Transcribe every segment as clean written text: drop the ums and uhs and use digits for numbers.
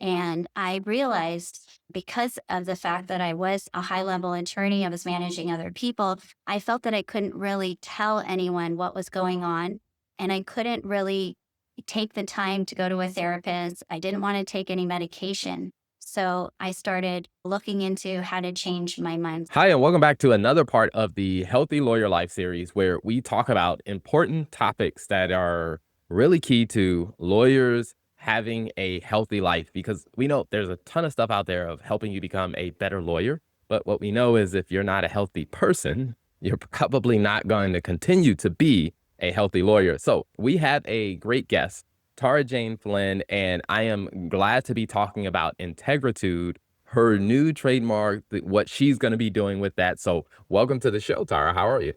And I realized because of the fact that I was a high level attorney, I was managing other people, I felt that I couldn't really tell anyone what was going on. And I couldn't really take the time to go to a therapist. I didn't want to take any medication. So I started looking into how to change my mindset. Hi, and welcome back to another part of the Healthy Lawyer Life series where we talk about important topics that are really key to lawyers having a healthy life because we know there's a ton of stuff out there of helping you become a better lawyer. But what we know is if you're not a healthy person, you're probably not going to continue to be a healthy lawyer. So we have a great guest, Tara Jane Flynn, and I am glad to be talking about Integritude, her new trademark, what she's going to be doing with that. So, welcome to the show, Tara. How are you?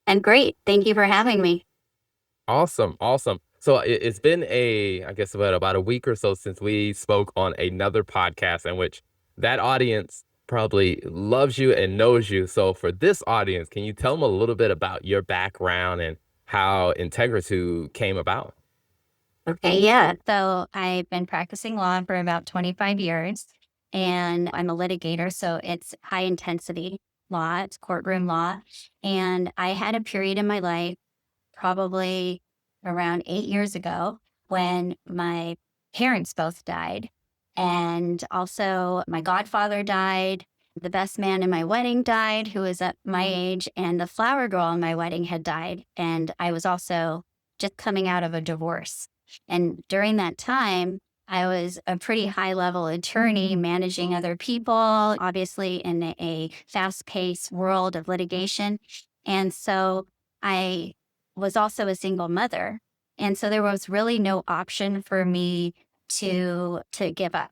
And great. Thank you for having me. Awesome, awesome. So it's been I guess about a week or so since we spoke on another podcast in which that audience probably loves you and knows you. So for this audience, can you tell them a little bit about your background and how Integritude came about? Okay, yeah. So I've been practicing law for about 25 years and I'm a litigator. So it's high intensity law, it's courtroom law. And I had a period in my life, probably around 8 years ago, when my parents both died. And also my godfather died. The best man in my wedding died, who was at my age, and the flower girl in my wedding had died. And I was also just coming out of a divorce. And during that time, I was a pretty high level attorney managing other people, obviously in a fast paced world of litigation. And so I was also a single mother. And so there was really no option for me to give up.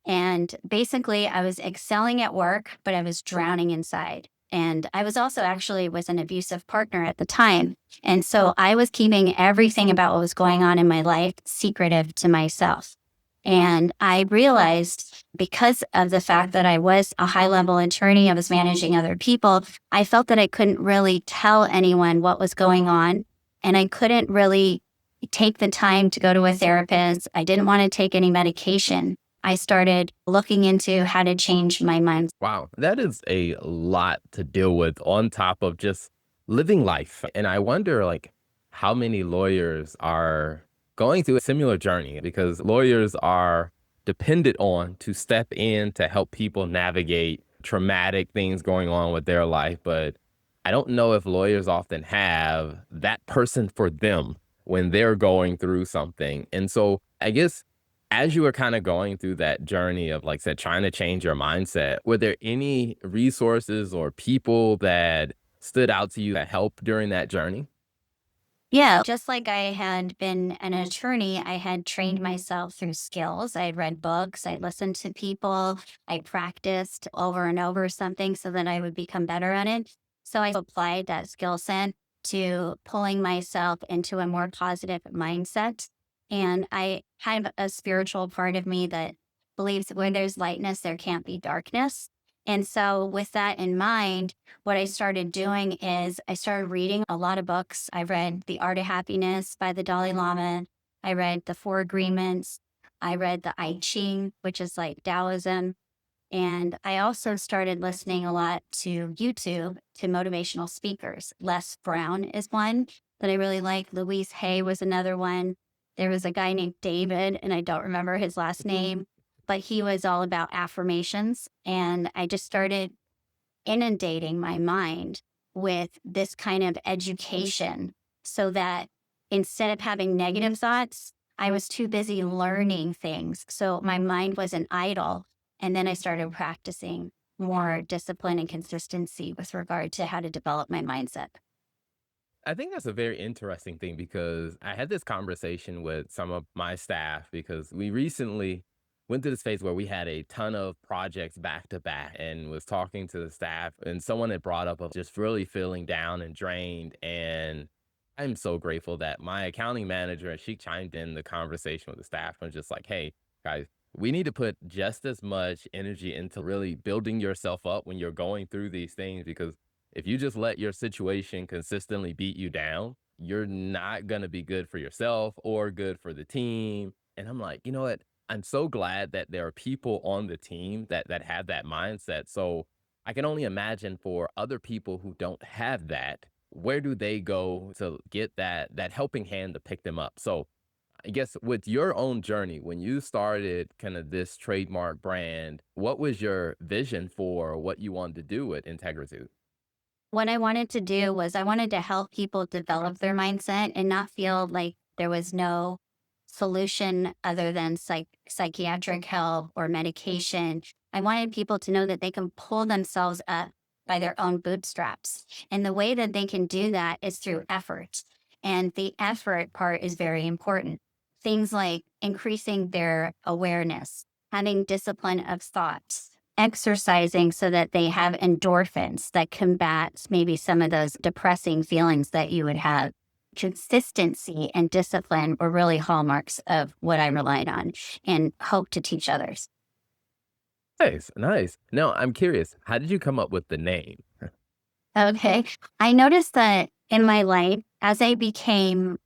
And basically, I was excelling at work, but I was drowning inside. And I was also actually with an abusive partner at the time. And so I was keeping everything about what was going on in my life secretive to myself. And I realized because of the fact that I was a high level attorney, I was managing other people, I felt that I couldn't really tell anyone what was going on. And I couldn't really take the time to go to a therapist. I didn't want to take any medication. I started looking into how to change my mind. Wow, that is a lot to deal with on top of just living life. And I wonder, like, how many lawyers are going through a similar journey because lawyers are dependent on to step in to help people navigate traumatic things going on with their life. But I don't know if lawyers often have that person for them when they're going through something. And so I guess as you were kind of going through that journey of, like I said, trying to change your mindset, were there any resources or people that stood out to you that helped during that journey? Yeah, just like I had been an attorney, I had trained myself through skills. I had read books, I listened to people, I practiced over and over something so that I would become better at it. So I applied that skill set to pulling myself into a more positive mindset. And I have a spiritual part of me that believes that where there's lightness, there can't be darkness. And so, with that in mind, what I started doing is I started reading a lot of books. I read The Art of Happiness by the Dalai Lama. I read The Four Agreements. I read the I Ching, which is like Taoism. And I also started listening a lot to YouTube to motivational speakers. Les Brown is one that I really like. Louise Hay was another one. There was a guy named David, and I don't remember his last name, but he was all about affirmations. And I just started inundating my mind with this kind of education so that instead of having negative thoughts, I was too busy learning things. So my mind wasn't idle. And then I started practicing more discipline and consistency with regard to how to develop my mindset. I think that's a very interesting thing because I had this conversation with some of my staff because we recently went through this phase where we had a ton of projects back to back and was talking to the staff and someone had brought up of just really feeling down and drained. And I'm so grateful that my accounting manager, she chimed in the conversation with the staff and was just like, hey, guys, we need to put just as much energy into really building yourself up when you're going through these things because if you just let your situation consistently beat you down, you're not going to be good for yourself or good for the team. And I'm like, you know what? I'm so glad that there are people on the team that have that mindset. So I can only imagine for other people who don't have that, where do they go to get that helping hand to pick them up? So I guess with your own journey, when you started kind of this trademark brand, what was your vision for what you wanted to do with Integritude? What I wanted to do was I wanted to help people develop their mindset and not feel like there was no solution other than psychiatric help or medication. I wanted people to know that they can pull themselves up by their own bootstraps. And the way that they can do that is through effort. And the effort part is very important. Things like increasing their awareness, having discipline of thoughts, exercising so that they have endorphins that combat maybe some of those depressing feelings that you would have. Consistency and discipline were really hallmarks of what I relied on and hope to teach others. Nice, nice. Now I'm curious, how did you come up with the name? Okay. I noticed that in my life, as I became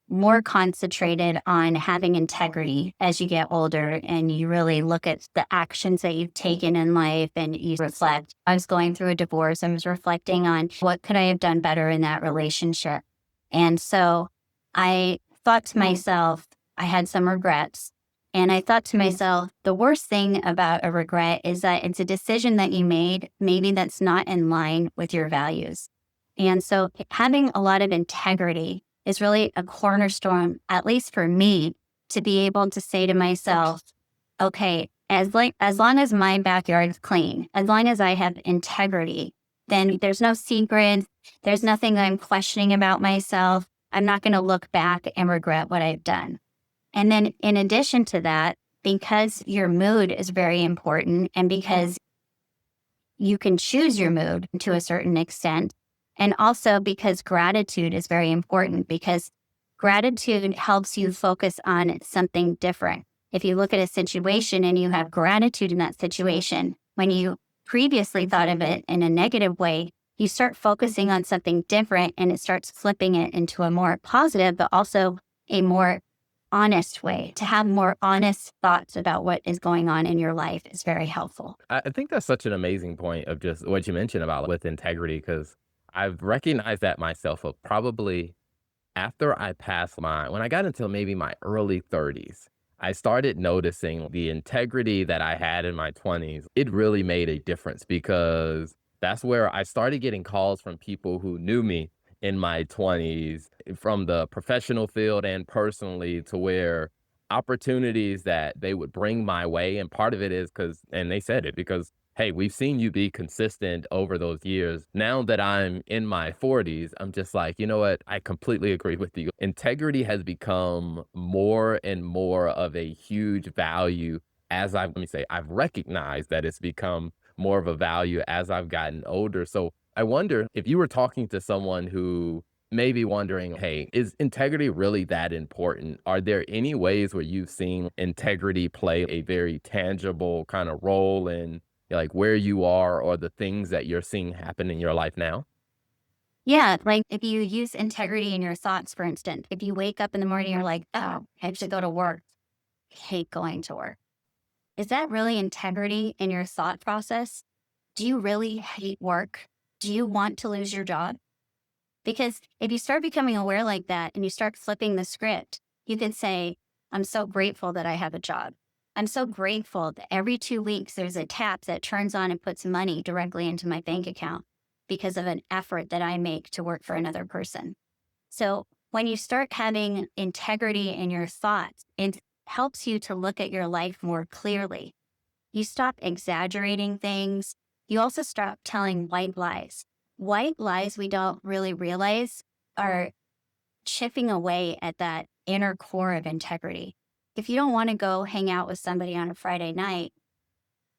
more concentrated on having integrity as you get older and you really look at the actions that you've taken in life and you reflect. I was going through a divorce. I was reflecting on what could I have done better in that relationship. And so I thought to myself, I had some regrets. And I thought to myself, the worst thing about a regret is that it's a decision that you made, maybe that's not in line with your values. And so having a lot of integrity is really a cornerstone, at least for me, to be able to say to myself, okay, as long as my backyard is clean, as long as I have integrity, then there's no secrets, there's nothing I'm questioning about myself. I'm not going to look back and regret what I've done. And then in addition to that, because your mood is very important and because you can choose your mood to a certain extent. And also because gratitude is very important because gratitude helps you focus on something different. If you look at a situation and you have gratitude in that situation, when you previously thought of it in a negative way, you start focusing on something different and it starts flipping it into a more positive, but also a more honest way. To have more honest thoughts about what is going on in your life is very helpful. I think that's such an amazing point of just what you mentioned about with integrity, because I've recognized that myself of probably after I passed when I got into maybe my early 30s, I started noticing the integrity that I had in my 20s. It really made a difference because that's where I started getting calls from people who knew me in my 20s from the professional field and personally, to where opportunities that they would bring my way. And part of it is and they said it because, hey, we've seen you be consistent over those years. Now that I'm in my 40s, I'm just like, you know what? I completely agree with you. Integrity has become more and more of a huge value let me say, I've recognized that it's become more of a value as I've gotten older. So I wonder if you were talking to someone who may be wondering, hey, is integrity really that important? Are there any ways where you've seen integrity play a very tangible kind of role in like where you are or the things that you're seeing happen in your life now? Yeah, like if you use integrity in your thoughts, for instance, if you wake up in the morning, you're like, oh, I have to go to work. I hate going to work. Is that really integrity in your thought process? Do you really hate work? Do you want to lose your job? Because if you start becoming aware like that and you start flipping the script, you can say, I'm so grateful that I have a job. I'm so grateful that every 2 weeks there's a tap that turns on and puts money directly into my bank account because of an effort that I make to work for another person. So when you start having integrity in your thoughts, it helps you to look at your life more clearly. You stop exaggerating things. You also stop telling white lies. White lies we don't really realize are chipping away at that inner core of integrity. If you don't want to go hang out with somebody on a Friday night,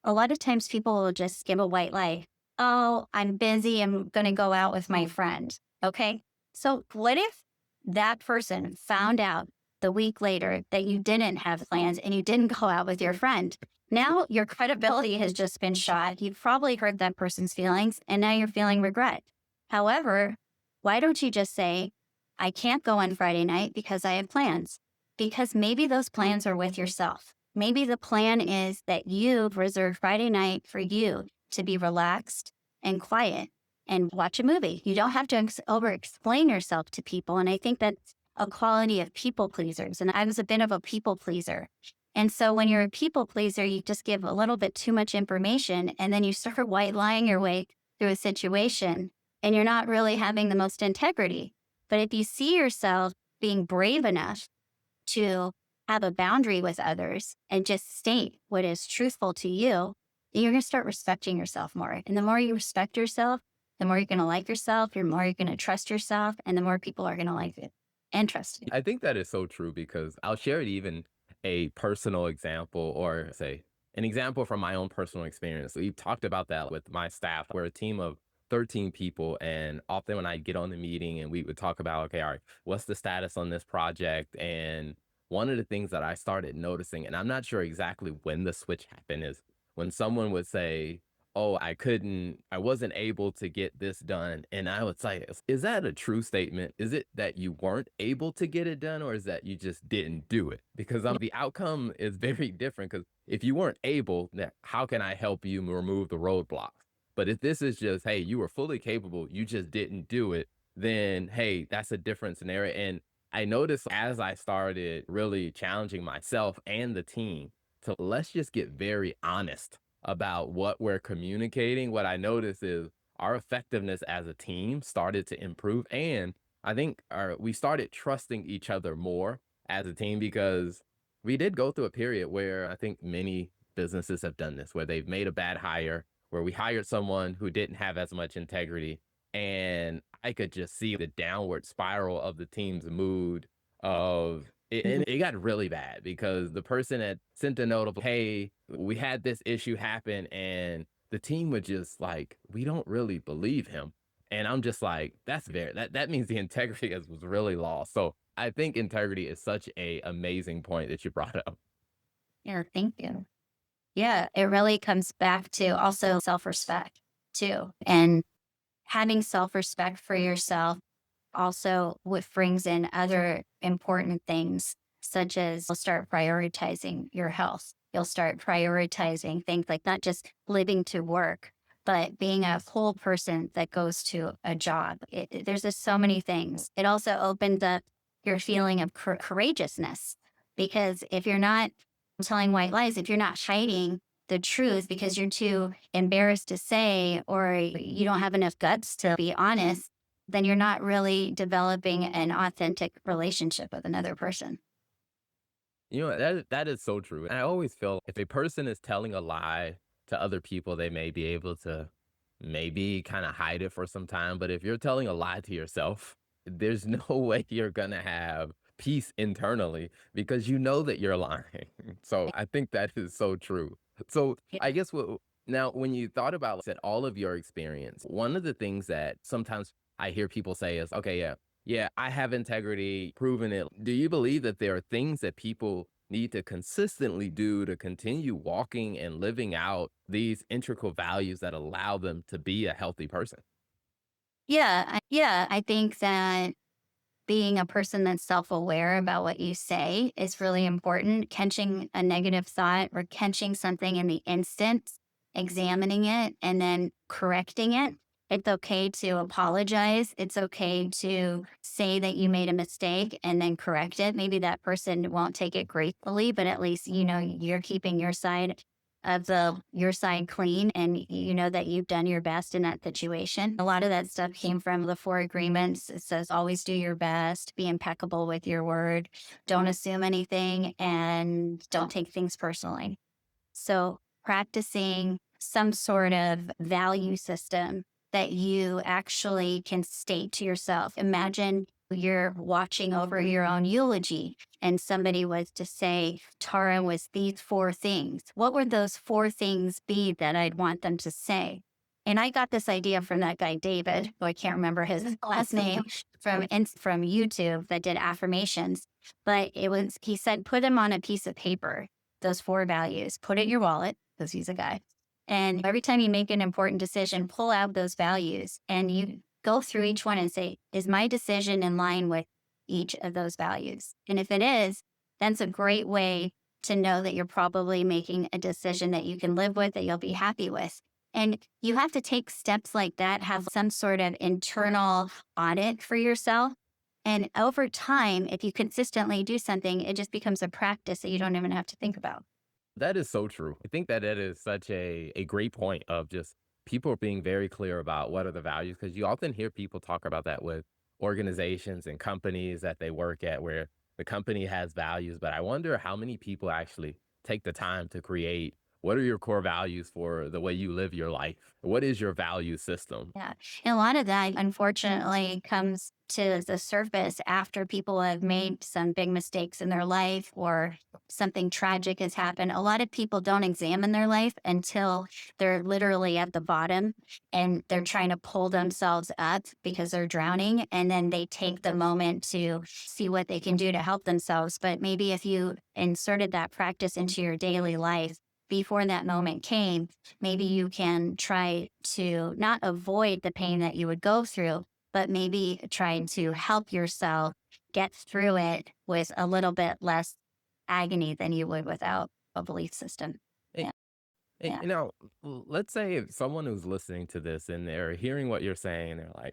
a lot of times people will just give a white lie. Oh, I'm busy. I'm going to go out with my friend. Okay. So what if that person found out the week later that you didn't have plans and you didn't go out with your friend? Now your credibility has just been shot. You've probably hurt that person's feelings and now you're feeling regret. However, why don't you just say, I can't go on Friday night because I have plans? because maybe those plans are with yourself. Maybe the plan is that you've reserved Friday night for you to be relaxed and quiet and watch a movie. You don't have to over explain yourself to people. And I think that's a quality of people pleasers. And I was a bit of a people pleaser. And so when you're a people pleaser, you just give a little bit too much information and then you start white lying your way through a situation and you're not really having the most integrity. But if you see yourself being brave enough to have a boundary with others and just state what is truthful to you, you're going to start respecting yourself more. And the more you respect yourself, the more you're going to like yourself, the more you're going to trust yourself, and the more people are going to like it and trust you. I think that is so true because I'll share it even a personal example or say an example from my own personal experience. We've talked about that with my staff. We're a team of 13 people. And often when I get on the meeting and we would talk about, okay, all right, what's the status on this project? And one of the things that I started noticing, and I'm not sure exactly when the switch happened, is when someone would say, oh, I wasn't able to get this done. And I would say, is that a true statement? Is it that you weren't able to get it done or is that you just didn't do it? Because the outcome is very different. Because if you weren't able, then how can I help you remove the roadblocks? But if this is just, hey, you were fully capable, you just didn't do it, then hey, that's a different scenario. And I noticed as I started really challenging myself and the team to let's just get very honest about what we're communicating, what I noticed is our effectiveness as a team started to improve. And I think we started trusting each other more as a team because we did go through a period where I think many businesses have done this, where they've made a bad hire, where we hired someone who didn't have as much integrity. And I could just see the downward spiral of the team's mood of it, and it got really bad because the person had sent a note of, hey, we had this issue happen, and the team was just like, we don't really believe him. And I'm just like, that means the integrity was really lost. So I think integrity is such a amazing point that you brought up. Yeah, thank you. Yeah, it really comes back to also self respect too. And having self respect for yourself also what brings in other important things, such as you'll start prioritizing your health. You'll start prioritizing things like not just living to work, but being a whole person that goes to a job. There's just so many things. It also opens up your feeling of courageousness because if you're not telling white lies, if you're not hiding the truth because you're too embarrassed to say, or you don't have enough guts to be honest, then you're not really developing an authentic relationship with another person. You know, that is so true. And I always feel if a person is telling a lie to other people, they may be able to maybe kind of hide it for some time. But if you're telling a lie to yourself, there's no way you're gonna have peace internally because you know that you're lying. So I think that is so true. So Yeah. I guess now when you thought about said all of your experience, one of the things that sometimes I hear people say is, okay, yeah, yeah, I have integrity, proven it. Do you believe that there are things that people need to consistently do to continue walking and living out these integral values that allow them to be a healthy person? Yeah, I think that being a person that's self-aware about what you say is really important. Catching a negative thought or catching something in the instant, examining it, and then correcting it. It's okay to apologize. It's okay to say that you made a mistake and then correct it. Maybe that person won't take it gratefully, but at least you know you're keeping your side clean and you know that you've done your best in that situation. A lot of that stuff came from the four agreements. It says always do your best, be impeccable with your word, don't assume anything, and don't take things personally. So practicing some sort of value system that you actually can state to yourself. Imagine you're watching over your own eulogy and somebody was to say, Tara was these four things. What would those four things be that I'd want them to say? And I got this idea from that guy, David, who I can't remember his last name, from YouTube that did affirmations. But he said, put them on a piece of paper, those four values, put it in your wallet, because he's a guy. And every time you make an important decision, pull out those values and you go through each one and say, is my decision in line with each of those values? And if it is, That's a great way to know that you're probably making a decision that you can live with, that you'll be happy with. And you have to take steps like that, have some sort of internal audit for yourself. And over time, if you consistently do something, it just becomes a practice that you don't even have to think about. That is so true. I think that that is such a great point of just people being very clear about what are the values, because you often hear people talk about that with organizations and companies that they work at where the company has values, but I wonder how many people actually take the time to create what are your core values for the way you live your life? What is your value system? Yeah. And a lot of that, unfortunately, comes to the surface after people have made some big mistakes in their life or something tragic has happened. A lot of people don't examine their life until they're literally at the bottom and they're trying to pull themselves up because they're drowning. And then they take the moment to see what they can do to help themselves. But maybe if you inserted that practice into your daily life before that moment came, maybe you can try to not avoid the pain that you would go through, but maybe try to help yourself get through it with a little bit less agony than you would without a belief system. And, Yeah. and Yeah. you know, let's say if someone who's listening to this and they're hearing what you're saying, and they're like,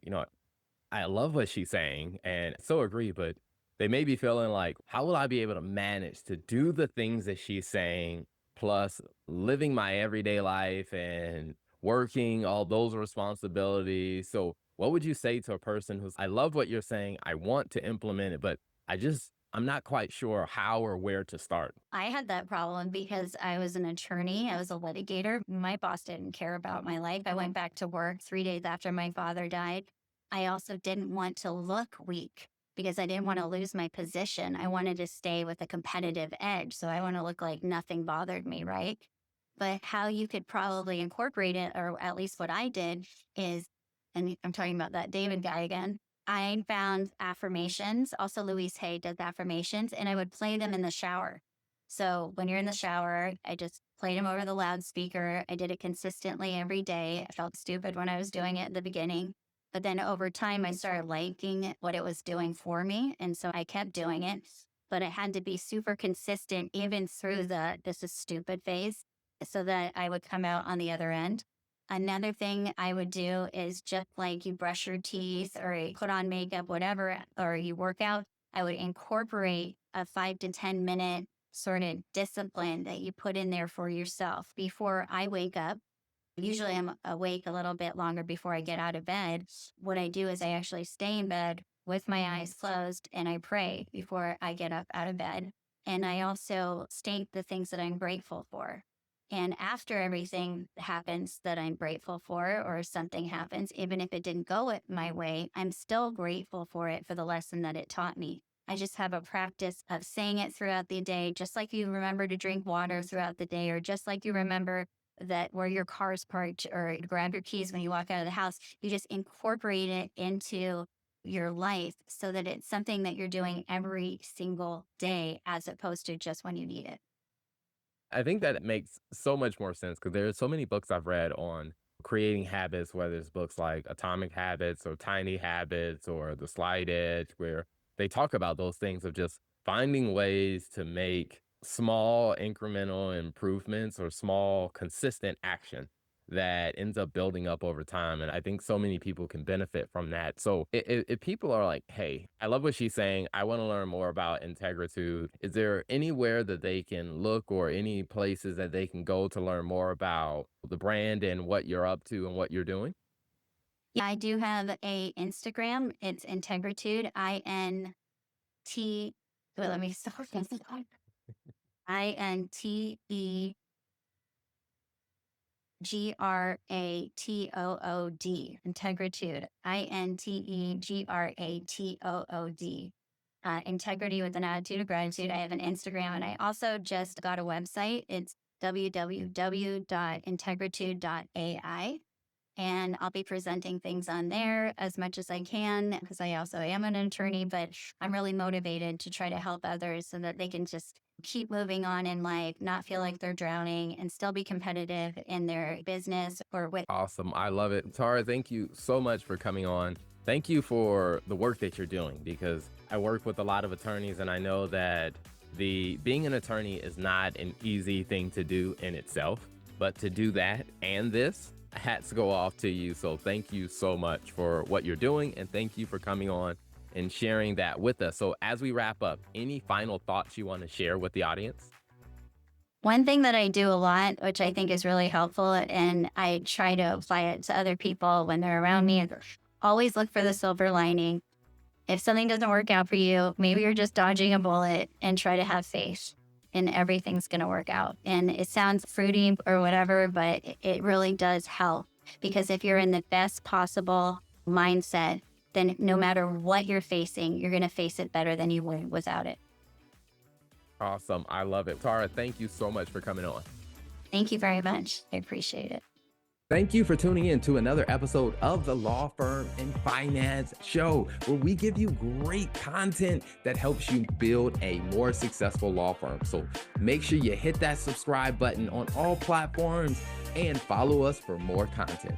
I love what she's saying and so agree, but they may be feeling like, how will I be able to manage to do the things that she's saying, plus living my everyday life and working all those responsibilities? So, what would you say to a person who's, I love what you're saying, I want to implement it, but I'm not quite sure how or where to start? I had that problem because I was an attorney. I was a litigator. My boss didn't care about my life. I went back to work 3 days after my father died. I also didn't want to look weak because I didn't want to lose my position. I wanted to stay with a competitive edge. So I want to look like nothing bothered me, right? But how you could probably incorporate it, or at least what I did, is, and I'm talking about that David guy again. I found affirmations. Also, Louise Hay does affirmations, and I would play them in the shower. So when you're in the shower, I just played them over the loudspeaker. I did it consistently every day. I felt stupid when I was doing it at the beginning. But then over time, I started liking what it was doing for me. And so I kept doing it. But it had to be super consistent, even through the this is stupid phase, so that I would come out on the other end. Another thing I would do is just like you brush your teeth or you put on makeup, whatever, or you work out, I would incorporate a 5 to 10 minute sort of discipline that you put in there for yourself before I wake up. Usually I'm awake a little bit longer before I get out of bed. What I do is I actually stay in bed with my eyes closed and I pray before I get up out of bed. And I also state the things that I'm grateful for. And after everything happens that I'm grateful for, or something happens, even if it didn't go my way, I'm still grateful for it for the lesson that it taught me. I just have a practice of saying it throughout the day, just like you remember to drink water throughout the day, or just like you remember that where your car is parked or grab your keys when you walk out of the house. You just incorporate it into your life so that it's something that you're doing every single day as opposed to just when you need it. I think that makes so much more sense because there are so many books I've read on creating habits, whether it's books like Atomic Habits or Tiny Habits or The Slight Edge, where they talk about those things of just finding ways to make small incremental improvements or small consistent action that ends up building up over time. And I think so many people can benefit from that. So if people are like, hey, I love what she's saying, I want to learn more about Integritude, is there anywhere that they can look or any places that they can go to learn more about the brand and what you're up to and what you're doing? Yeah, I do have a Instagram. It's Integritude, INT. Wait, let me start. INTEGRATOOD, Integritude, INTEGRATOOD. Integrity with an attitude of gratitude. I have an Instagram and I also just got a website. It's www.integritude.ai. And I'll be presenting things on there as much as I can because I also am an attorney, but I'm really motivated to try to help others so that they can just keep moving on in life, not feel like they're drowning, and still be competitive in their business or with. Awesome. I love it. Tara, thank you so much for coming on. Thank you for the work that you're doing because I work with a lot of attorneys and I know that Being an attorney is not an easy thing to do in itself, but to do that and this, hats go off to you. So thank you so much for what you're doing, and thank you for coming on and sharing that with us. So as we wrap up, any final thoughts you want to share with the audience? One thing that I do a lot, which I think is really helpful, and I try to apply it to other people when they're around me, is always look for the silver lining. If something doesn't work out for you, maybe you're just dodging a bullet, and try to have faith and everything's going to work out. And it sounds fruity or whatever, but it really does help, because if you're in the best possible mindset, then no matter what you're facing, you're going to face it better than you would without it. Awesome. I love it. Tara, thank you so much for coming on. Thank you very much. I appreciate it. Thank you for tuning in to another episode of the Law Firm and Finance Show, where we give you great content that helps you build a more successful law firm. So make sure you hit that subscribe button on all platforms and follow us for more content.